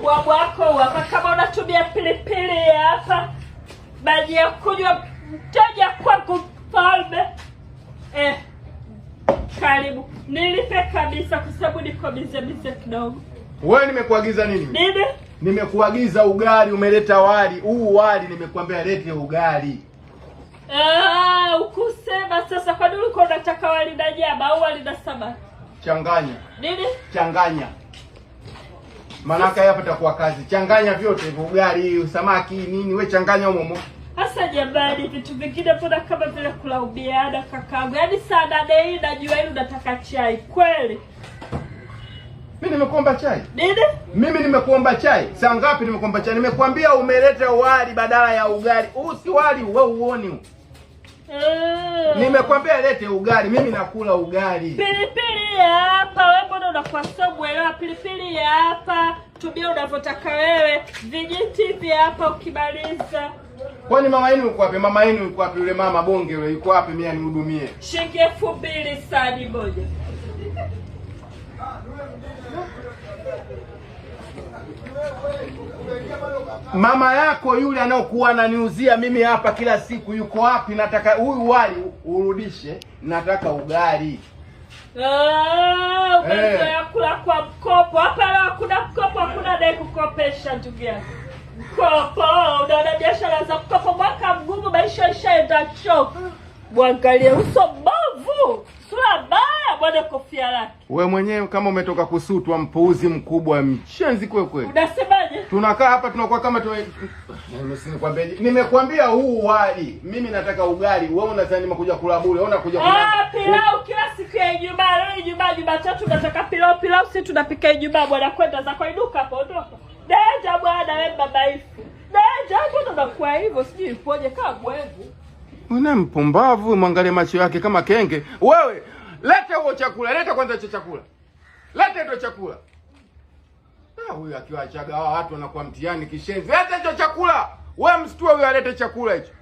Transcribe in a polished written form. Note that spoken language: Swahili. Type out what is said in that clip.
ubwabwa wako hapa, kama unatumia pilipili hapa, maji ya kunywa, mteja kwako mfalme. Karibu. Nilipe kabisa kwa sababu niko bize kidogo. Wewe nimekuagiza nini? Nini? Nimekuagiza ugali, umeleta wali. Huu wali nimekuambia lete ugali. Ukusema sasa kwa nini uko unataka wali na nyama au wali na samaki? Changanya. Nini? Changanya. Manaka hapa itakuwa kazi. Changanya vyote hivyo, ugali, samaki, nini, wewe changanya humo. Hasa jamani, vitu vingine mbona kama vile kulaumiana kakangu. Yaani saa 8 hii najua hili unataka chai. Kweli? Mimi nimekuomba chai. Nini? Mimi nimekuomba chai. Saa ngapi nimekuomba chai? Nimekuambia umeleta wali badala ya ugali. Si wali wewe uone. Nimekwambia lete ugali, mimi nakula ugali. Pilipili hapa, wewe mbona unakuwa somwelewa? Pilipili hapa, tumia unavyotaka wewe. Vijiti vya hapa ukimaliza. Kwani mama yenu yuko wapi? Mama yenu yuko wapi? Yule mama bonge yule yuko wapi? Mimi anihudumie. Shilingi 2000 sadi moja. Mama yako yule anaokuwa ananiuzia mimi hapa kila siku yuko wapi? Nataka huyu wali urudishe, nataka ugali. Umezoea kula kwa mkopo. Hapa leo hakuna mkopo, hakuna dai kukopesha ndugu yangu. Mkopo, unaona biashara za mkopo, mwaka mgumu, maisha ishaenda choka. Mwangalie uso mbovu, sura mbaya, bwana kofia lake. Wewe mwenyewe kama umetoka kusutwa, mpuuzi mkubwa, mshenzi kweli. Unasemaje? Tunakaa hapa tunakuwa kama nimekwambia huu wali, mimi nataka ugali. Wewe unadhani nimekuja kula bure? Wewe unakuja kula pilau kila siku ya Ijumaa. Leo Ijumaa, Jumatatu nataka pilau, sisi tunapika Ijumaa bwana. Kwenda za kwa duka hapo, ondoka. Daja bwana, wewe baba hivi. Daja hapo ndo kwa hivyo, sijui ipoje kama bwevu. Una mpumbavu, mwangalie macho yake kama kenge. Wewe, leta huo chakula, leta kwanza chakula. Leta hicho chakula. Huyu akiwaachaga watu wanakuwa mtihani kishenzi. Leta hicho chakula. Wewe msitue huyu alete chakula hicho.